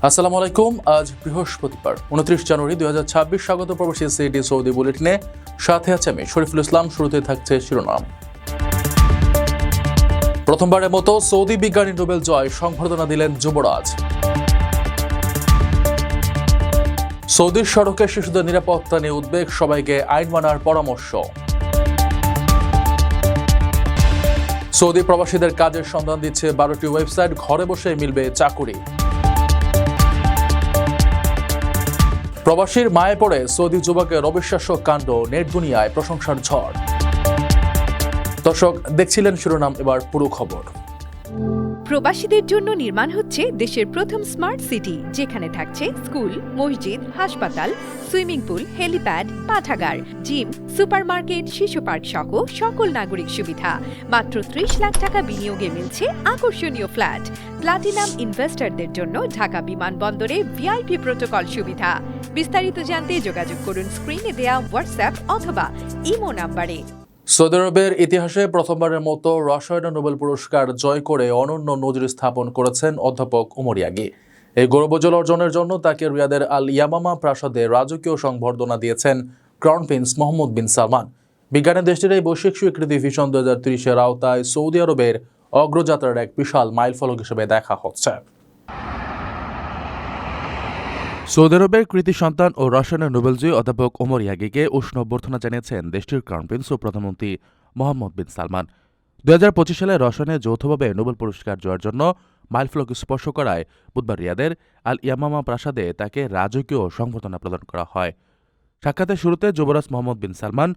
আসসালামু আলাইকুম। আজ বৃহস্পতিবার 29 জানুয়ারি 2026। স্বাগত প্রবাসী সিটি সৌদি বুলেটিনে, সাথে আছে আমি শরীফুল ইসলাম। শুরুতে থাকছে শিরোনাম। প্রথমবারের মতো সৌদি বিজ্ঞানী নোবেল জয়, সংবর্ধনা দিলেন যুবরাজ। সৌদির সড়কে শিশুদের নিরাপত্তা নিয়ে উদ্বেগ, সবাইকে আইন মানার পরামর্শ। সৌদি প্রবাসীদের কাজের সন্ধান দিচ্ছে 12টি ওয়েবসাইট, ঘরে বসে মিলবে চাকুরি। প্রবাসীর মায়ে পড়ে সৌদি যুবকের অবিশ্বাস্য কাণ্ড, নেট দুনিয়ায় প্রশংসার ঝড়। দর্শক, দেখছিলেন শিরোনাম, এবার পুরো খবর। প্রবাসীদের জন্য নির্মাণ হচ্ছে দেশের প্রথম স্মার্ট সিটি, যেখানে থাকছে স্কুল, মসজিদ, হাসপাতাল, সুইমিং পুল, হেলিপ্যাড, পাঠাগার, জিম, সুপারমার্কেট, শিশু পার্ক সহ সকল নাগরিক সুবিধা। মাত্র 30 লাখ টাকা বিনিয়োগে মিলছে আকর্ষণীয় ফ্ল্যাট। প্লাটিনাম ইনভেস্টরদের জন্য ঢাকা বিমানবন্দরে ভিআইপি প্রোটোকল সুবিধা। বিস্তারিত জানতে যোগাযোগ করুন স্ক্রিনে দেয়া হোয়াটসঅ্যাপ অথবা ইমো নাম্বারে। সৌদি আরবের ইতিহাসে প্রথমবারের মতো রসায়নে নোবেল পুরস্কার জয় করে অনন্য নজির স্থাপন করেছেন অধ্যাপক ওমর ইয়াগি। এই গৌরবোজ্জ্বল অর্জনের জন্য তাকে রিয়াদের আল ইয়ামামা প্রাসাদে রাজকীয় সংবর্ধনা দিয়েছেন ক্রাউন প্রিন্স মোহাম্মদ বিন সালমান। বিজ্ঞানের দেশটির এই বৈশ্বিক স্বীকৃতি ভিশন 2030-এর আওতায় সৌদি আরবের অগ্রযাত্রার এক বিশাল মাইলফলক হিসেবে দেখা হচ্ছে। সৌদি আরবের কৃতি সন্তান ও রসায়নের নোবেলজয়ী অধ্যাপক ওমর ইয়াগিকে উষ্ণ অভ্যর্থনা জানিয়েছেন দেশটির ক্রাউন প্রিন্স ও প্রধানমন্ত্রী মোহাম্মদ বিন সালমান। 2025 সালে রসায়নে যৌথভাবে নোবেল পুরস্কার জয়ের জন্য মাইলফলক স্পর্শ করায় বুধবার রিয়াদের আল ইয়ামামা প্রাসাদে তাকে রাজকীয় সংবর্ধনা প্রদান করা হয়। সাক্ষাতের শুরুতে যুবরাজ মোহাম্মদ বিন সালমান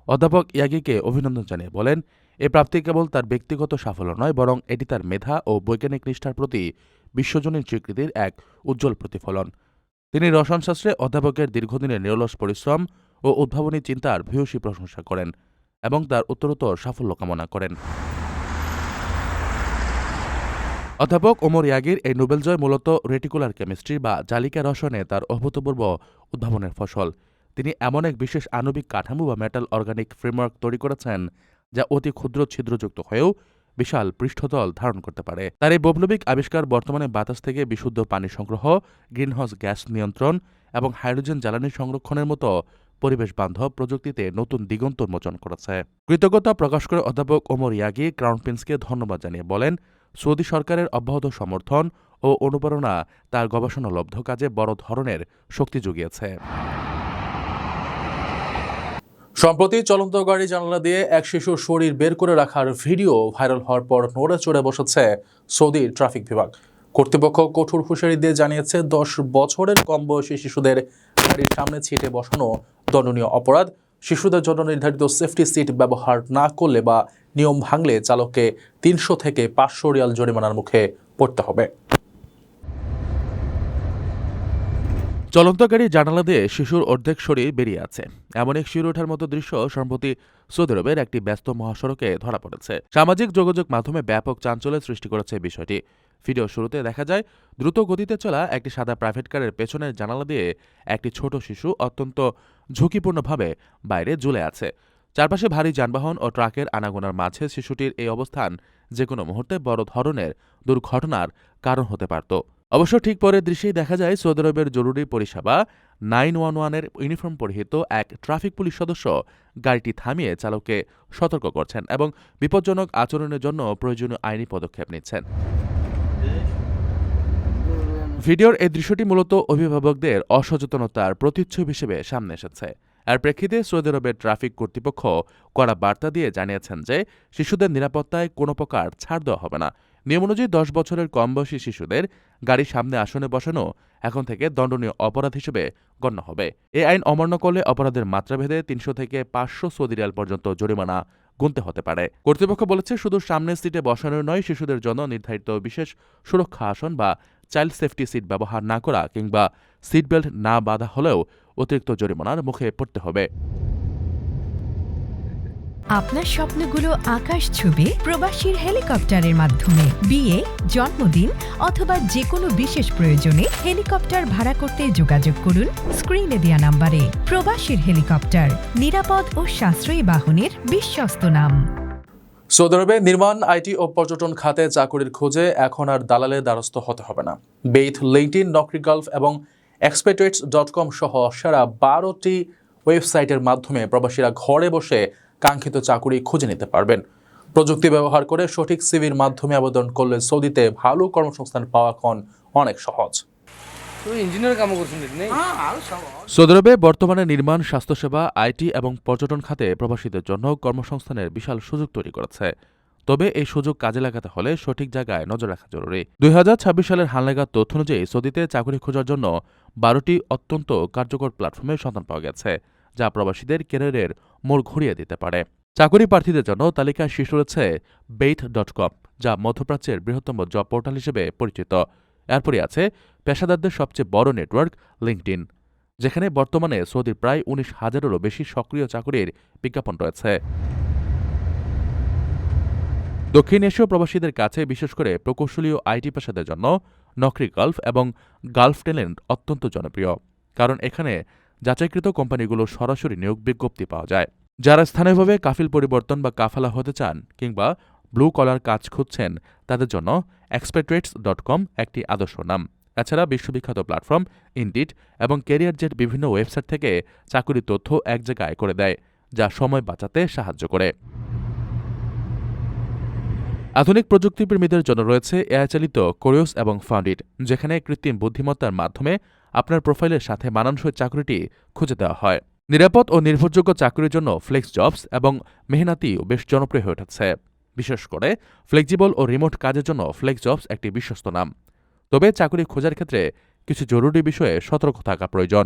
অধ্যাপক ইয়াগিকে অভিনন্দন জানিয়ে বলেন, এ প্রাপ্তি কেবল তার ব্যক্তিগত সাফল্য নয়, বরং এটি তার মেধা ও বৈজ্ঞানিক নিষ্ঠার প্রতি বিশ্বজনীন স্বীকৃতির এক উজ্জ্বল প্রতিফলন। তিনি রসায়নশাস্ত্রে অধ্যাপকের দীর্ঘদিনের নিরলস পরিশ্রম ও উদ্ভাবনী চিন্তার ভূয়সী প্রশংসা করেন এবং তার উত্তরোত্তর সাফল্য কামনা করেন। অধ্যাপক ওমর ইয়াগির এই নোবেল জয় মূলত রেটিকুলার কেমিস্ট্রি বা জালিকা রসায়নে তার অভূতপূর্ব উদ্ভাবনের ফসল। তিনি এমন এক বিশেষ আণবিক কাঠামো বা মেটাল অর্গানিক ফ্রেমওয়ার্ক তৈরি করেছেন যা অতি ক্ষুদ্র ছিদ্রযুক্ত হয়েও বিশাল পৃষ্ঠতল ধারণ করতে পারে। তার এই বৈপ্লবিক আবিষ্কার বর্তমানে বাতাস থেকে বিশুদ্ধ পানি সংগ্রহ, গ্রিনহাউস গ্যাস নিয়ন্ত্রণ এবং হাইড্রোজেন জ্বালানি সংরক্ষণের মতো পরিবেশ বান্ধব প্রযুক্তিতে নতুন দিগন্ত উন্মোচন করেছে। কৃতজ্ঞতা প্রকাশ করে অধ্যাপক ওমর ইয়াগি ক্রাউন প্রিন্সকে ধন্যবাদ জানিয়ে বলেন, সৌদি সরকারের অব্যাহত সমর্থন ও অনুপ্রেরণা তার গবেষণালব্ধ কাজে বড় ধরনের শক্তি জুগিয়েছে। সম্প্রতি চলন্ত গাড়ি জানালা দিয়ে এক শিশুর শরীর বের করে রাখার ভিডিও ভাইরাল হওয়ার পর নড়ে চড়ে বসেছে সৌদির ট্রাফিক বিভাগ। কর্তৃপক্ষ কঠোর হুঁশিয়ারি দিয়ে জানিয়েছে, 10 বছরের কম বয়সী শিশুদের গাড়ির সামনে ছিটে বসানো দণ্ডনীয় অপরাধ। শিশুদের জন্য নির্ধারিত সেফটি সিট ব্যবহার না করলে বা নিয়ম ভাঙলে চালককে 300 থেকে 500 রিয়াল জরিমানার মুখে পড়তে হবে। চলন্ত গাড়ির জানালা দিয়ে শিশুর অর্ধেক শরীর বেরিয়ে আছে, এমন এক শিউরে ওঠার মতো দৃশ্য সম্প্রতি সৌদি আরবের একটি ব্যস্ত মহাসড়কে ধরা পড়েছে। সামাজিক যোগাযোগ মাধ্যমে ব্যাপক চাঞ্চল্যের সৃষ্টি করেছে বিষয়টি। ভিডিও শুরুতে দেখা যায় দ্রুত গতিতে চলা একটি সাদা প্রাইভেট কারের পেছনের জানালা দিয়ে একটি ছোট শিশু অত্যন্ত ঝুঁকিপূর্ণভাবে বাইরে ঝুলে আছে। চারপাশে ভারী যানবাহন ও ট্রাকের আনাগোনার মাঝে শিশুটির এই অবস্থান যে কোনো মুহূর্তে বড় ধরনের দুর্ঘটনার কারণ হতে পারত। অবশ্য ঠিক পরের দৃশ্যেই দেখা যায় সৌদি আরবের জরুরি পরিষেবা 911-এর ইউনিফর্ম পরিহিত এক ট্রাফিক পুলিশ সদস্য গাড়িটি থামিয়ে চালককে সতর্ক করছেন এবং বিপজ্জনক আচরণের জন্য প্রয়োজনীয় আইনি পদক্ষেপ নিচ্ছেন। ভিডিওর এই দৃশ্যটি মূলত অভিভাবকদের অসচেতনতার প্রতিচ্ছবি হিসেবে সামনে এসেছে। এর প্রেক্ষিতে সৌদি আরবের ট্রাফিক কর্তৃপক্ষ কড়া বার্তা দিয়ে জানিয়েছেন যে শিশুদের নিরাপত্তায় কোনো প্রকার ছাড় দেওয়া হবে না। নিয়ম অনুযায়ী 10 বছরের কম বয়সী শিশুদের গাড়ির সামনে আসনে বসানো এখন থেকে দণ্ডনীয় অপরাধ হিসেবে গণ্য হবে। এই আইন অমান্য করলে অপরাধের মাত্রাভেদে 300 থেকে 500 সৌদি রিয়াল পর্যন্ত জরিমানা গুনতে হতে পারে। কর্তৃপক্ষ বলেছে, শুধু সামনের সিটে বসানো নয়, শিশুদের জন্য নির্ধারিত বিশেষ সুরক্ষা আসন বা চাইল্ড সেফটি সিট ব্যবহার না করা কিংবা সিট বেল্ট না বাঁধা হলেও অতিরিক্ত জরিমানার মুখে পড়তে হবে। আপনার স্বপ্নগুলো আকাশ ছুবে প্রবাসীর হেলিকপ্টারের মাধ্যমে। বিয়ে, জন্মদিন অথবা যে কোনো বিশেষ প্রয়োজনে হেলিকপ্টার ভাড়া করতে যোগাযোগ করুন স্ক্রিনে দেয়া নাম্বারে। প্রবাসীর হেলিকপ্টার, নিরাপদ ও সাশ্রয়ী বাহনের বিশ্বস্ত নাম। সৌদি আরবে নির্মাণ, আইটি ও পর্যটন খাতে চাকুরির খোঁজে এখন আর দালালের দ্বারস্থ হতে হবে না। বেইথ, লিঙ্কডইন, নকরি গালফ এবং expatriates.com সহ সেরা 12টি ওয়েবসাইটের মাধ্যমে প্রবাসীরা ঘরে বসে কাঙ্ক্ষিত চাকুরি খুঁজে নিতে পারবেন। প্রযুক্তি ব্যবহার করে সঠিক সিভির মাধ্যমে আবেদন করলে সৌদিতে ভালো কর্মসংস্থান পাওয়া এখন অনেক সহজ। সৌদি আরবে বর্তমানে নির্মাণ, স্বাস্থ্যসেবা, আইটি এবং পর্যটন খাতে প্রবাসীদের জন্য কর্মসংস্থানের বিশাল সুযোগ তৈরি করেছে। তবে এই সুযোগ কাজে লাগাতে হলে সঠিক জায়গায় নজর রাখা জরুরি। 2026 সালের হালনাগাদ তথ্য অনুযায়ী সৌদিতে চাকরি খোঁজার জন্য 12টি অত্যন্ত কার্যকর প্ল্যাটফর্মের সন্ধান পাওয়া গেছে, যা প্রবাসীদের ক্যারিয়ারের মোড় ঘুরিয়ে দিতে পারে। চাকরি প্রার্থীদের জন্য তালিকায় শীর্ষে রয়েছে বেইথ.com, যা মধ্যপ্রাচ্যের বৃহত্তম জব পোর্টাল হিসেবে পরিচিত। এরপরই আছে পেশাদারদের সবচেয়ে বড় নেটওয়ার্ক লিঙ্কডইন, যেখানে বর্তমানে সৌদির প্রায় 19,000-এরও বেশি সক্রিয় চাকরির বিজ্ঞাপন রয়েছে। দক্ষিণ এশীয় প্রবাসীদের কাছে বিশেষ করে প্রকৌশলী ও আইটি পেশাদের জন্য নকরি গালফ এবং গালফ ট্যালেন্ট অত্যন্ত জনপ্রিয়, কারণ এখানে যাচাইকৃত কোম্পানিগুলোর সরাসরি নিয়োগ বিজ্ঞপ্তি পাওয়া যায়। যারা স্থানীয়ভাবে কাফিল পরিবর্তন বা কাফালা হতে চান কিংবা ব্লু কলার কাজ খুঁজছেন, তাদের জন্য expatriates.com একটি আদর্শ নাম। এছাড়া বিশ্ববিখ্যাত প্ল্যাটফর্ম ইনডিড এবং ক্যারিয়ার জেট বিভিন্ন ওয়েবসাইট থেকে চাকরির তথ্য এক জায়গায় করে দেয়, যা সময় বাঁচাতে সাহায্য করে। আধুনিক প্রযুক্তিপ্রেমীদের জন্য রয়েছে এআই চালিত কোরিওস এবং ফাউন্ডিট, যেখানে কৃত্রিম বুদ্ধিমত্তার মাধ্যমে আপনার প্রোফাইলের সাথে মানানসই চাকরিটি খুঁজে দেওয়া হয়। নিরাপদ ও নির্ভরযোগ্য চাকরির জন্য ফ্লেক্স জবস এবং মেহনাতিও বেশ জনপ্রিয় হয়ে উঠেছে। বিশেষ করে ফ্লেক্সিবল ও রিমোট কাজের জন্য ফ্লেক্স জবস একটি বিশ্বস্ত নাম। তবে চাকরি খোঁজার ক্ষেত্রে কিছু জরুরি বিষয়ে সতর্ক থাকা প্রয়োজন।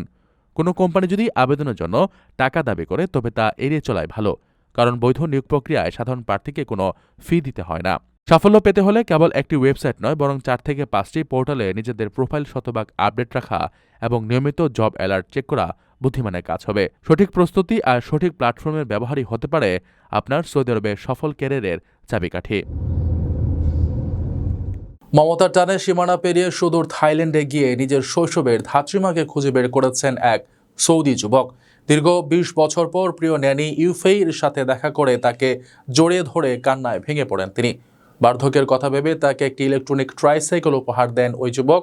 কোনো কোম্পানি যদি আবেদনের জন্য টাকা দাবি করে, তবে তা এড়িয়ে চলাই ভালো, কারণ বৈধ নিয়োগ প্রক্রিয়ায় সাধারণ প্রার্থীকে কোনো ফি দিতে হয় না। সাফল্য পেতে হলে কেবল একটি ওয়েবসাইট নয়, বরং 4 থেকে 5টি পোর্টালে নিজেদের প্রোফাইল শতভাগ আপডেট রাখা এবং নিয়মিত জব অ্যালার্ট চেক করা বুদ্ধিমানের কাজ হবে। সঠিক প্রস্তুতি আর সঠিক প্ল্যাটফর্মের ব্যবহারই হতে পারে আপনার সৌদি আরবে সফল ক্যারিয়ারের চাবিকাঠি। মমতার টানে সীমানা পেরিয়ে সুদূর থাইল্যান্ডে গিয়ে নিজের শৈশবের ধাত্রীমাকে খুঁজে বের করেছেন এক সৌদি যুবক। দীর্ঘ 20 বছর পর প্রিয় ন্যানি ইউফেইর সাথে দেখা করে তাকে জড়িয়ে ধরে কান্নায় ভেঙে পড়েন তিনি। বার্ধক্যের কথা ভেবে তাকে একটি ইলেকট্রনিক ট্রাইসাইকেল উপহার দেন ওই যুবক।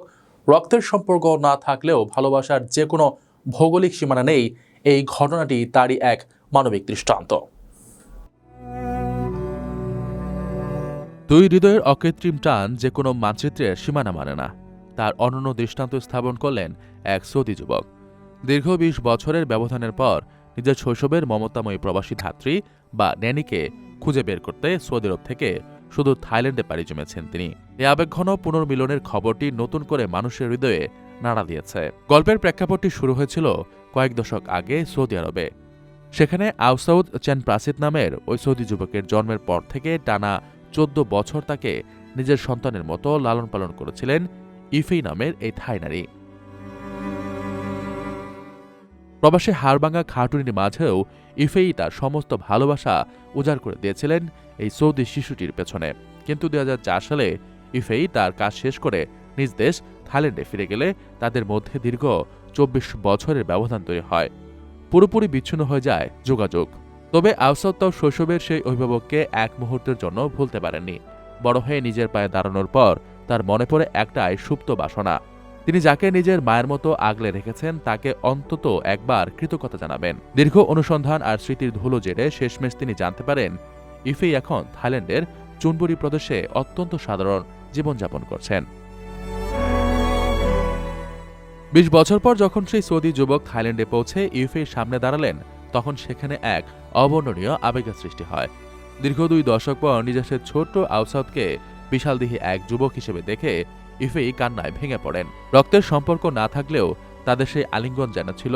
রক্তের সম্পর্ক না থাকলেও ভালোবাসার যে কোনো ভৌগোলিক সীমানা নেই, এই ঘটনাটি তারই এক মানবিক দৃষ্টান্ত। দুই হৃদয়ের অকৃত্রিম টান যে কোনো মানচিত্রের সীমানা মানে না, তার অনন্য দৃষ্টান্ত স্থাপন করলেন এক সৌদি যুবক। দীর্ঘ 20 বছরের ব্যবধানের পর নিজের শৈশবের মমতাময়ী প্রবাসী ধাত্রী বা ন্যানিকে খুঁজে বের করতে সৌদি আরব থেকে শুধু থাইল্যান্ডে পাড়ি জমেছেন তিনি। এই আবেগঘন পুনর্মিলনের খবরটি নতুন করে মানুষের হৃদয়ে নাড়া দিয়েছে। গল্পের প্রেক্ষাপটটি শুরু হয়েছিল কয়েক দশক আগে সৌদি আরবে। সেখানে আউসাউদ চেন প্রাসিদ নামের ওই সৌদি যুবকের জন্মের পর থেকে টানা 14 বছর তাকে নিজের সন্তানের মতো লালন পালন করেছিলেন ইফেই নামের এই থাই নারী। প্রবাসে হাড়ভাঙা খাটুনির মাঝেও ইফেই তার সমস্ত ভালোবাসা উজাড় করে দিয়েছিলেন এই সৌদি শিশুটির পেছনে। কিন্তু 2004 সালে ইফেই তার কাজ শেষ করে নিজ দেশ থাইল্যান্ডে ফিরে গেলে তাদের মধ্যে দীর্ঘ 24 বছরের ব্যবধান তৈরি হয়। পুরোপুরি বিচ্ছিন্ন হয়ে যায় যোগাযোগ। তবে আউসাদ তাও শৈশবের সেই অভিভাবককে এক মুহূর্তের জন্য ভুলতে পারেননি। বড় হয়ে নিজের পায়ে দাঁড়ানোর পর তার মনে পড়ে একটাই সুপ্ত বাসনা, তিনি যাকে নিজের মায়ের মতো আগলে রেখেছেন তাকে অন্তত একবার কৃতজ্ঞতা জানাবেন। দীর্ঘ অনুসন্ধান আর স্মৃতির ধুলো জেরে শেষমেশ তিনি জানতে পারেন ইফেই এখন থাইল্যান্ডের চুনবুরি প্রদেশে অত্যন্ত সাধারণ জীবনযাপন করছেন। 20 বছর পর যখন সেই সৌদি যুবক থাইল্যান্ডে পৌঁছে ইফেইর সামনে দাঁড়ালেন, তখন সেখানে এক অবর্ণনীয় আবেগের সৃষ্টি হয়। দীর্ঘ 2 দশক পর নিজের সে ছোট্ট আউসাদকে বিশালদেহী এক যুবক হিসেবে দেখে ইফেই কান্নায় ভেঙে পড়েন। রক্তের সম্পর্ক না থাকলেও তাদের সেই আলিঙ্গন যেন ছিল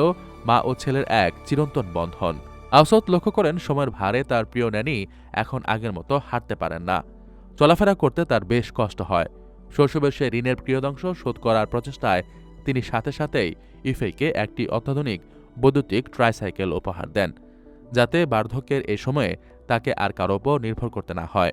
মা ও ছেলের এক চিরন্তন বন্ধন। আউসাদ লক্ষ্য করেন সময়ের ভারে তার প্রিয় ন্যানি এখন আগের মতো হাঁটতে পারেন না, চলাফেরা করতে তার বেশ কষ্ট হয়। শৈশবের সে ঋণের প্রিয়দংশ শোধ করার প্রচেষ্টায় তিনি সাথে সাথেই ইফেইকে একটি অত্যাধুনিক বৈদ্যুতিক ট্রাইসাইকেল উপহার দেন, যাতে বার্ধক্যের এই সময়ে তাকে আর কারো উপর নির্ভর করতে না হয়।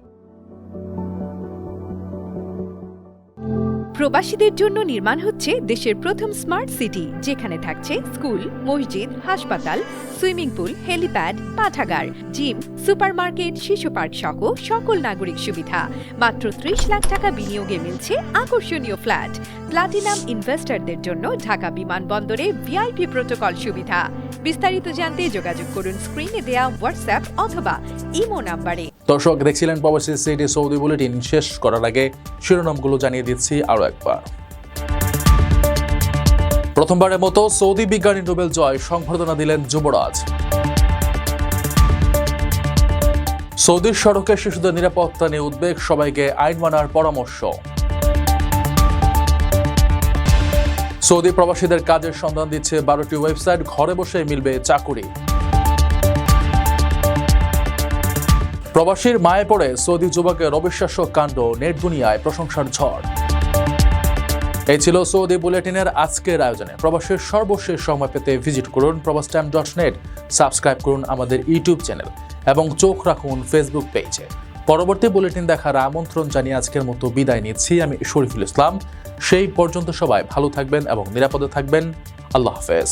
প্রবাসীদের জন্য নির্মাণ হচ্ছে দেশের প্রথম স্মার্ট সিটি, যেখানে থাকছে স্কুল, মসজিদ, হাসপাতাল, সুইমিং পুল, হেলিপ্যাড, পাঠাগার, জিম, সুপারমার্কেট, শিশু পার্ক সহ সকল নাগরিক সুবিধা। মাত্র ৩০ লাখ টাকা বিনিয়োগে মিলছে আকর্ষণীয় ফ্ল্যাট। প্লাটিনাম ইনভেস্টরদের জন্য ঢাকা বিমানবন্দরে ভিআইপি প্রোটোকল সুবিধা। বিস্তারিত জানতে যোগাযোগ করুন স্ক্রিনে দেয়া হোয়াটসঅ্যাপ অথবা ইমো নাম্বারে। দর্শক, দেখছিলেন প্রবাসী সিটি সৌদি বুলেটিন। শেষ করার আগে শিরোনামগুলো জানিয়ে দিচ্ছি আরও একবার। প্রথমবারের মতো সৌদি বিজ্ঞানী নোবেল জয়, সংবর্ধনা দিলেন যুবরাজ। সৌদির সড়কে শিশুদের নিরাপত্তা নিয়ে উদ্বেগ, সবাইকে আইন মানার পরামর্শ। সৌদি প্রবাসীদের কাজের সন্ধান দিচ্ছে 12টি ওয়েবসাইট, ঘরে বসে মিলবে চাকুরি। প্রবাসীর মায়ে পড়ে সৌদি যুবকের অবিশ্বাস্য কাণ্ড, নেট দুনিয়ায় প্রশংসার ঝড়। এই ছিল সৌদি বুলেটিনের আজকের আয়োজনে। প্রবাসের সর্বশেষ সময় পেতে ভিজিট করুন probastime.net, সাবস্ক্রাইব করুন আমাদের ইউটিউব চ্যানেল এবং চোখ রাখুন ফেসবুক পেজে। পরবর্তী বুলেটিন দেখার আমন্ত্রণ জানিয়ে আজকের মতো বিদায় নিচ্ছি আমি শরীফুল ইসলাম। সেই পর্যন্ত সবাই ভালো থাকবেন এবং নিরাপদে থাকবেন। আল্লাহ হাফেজ।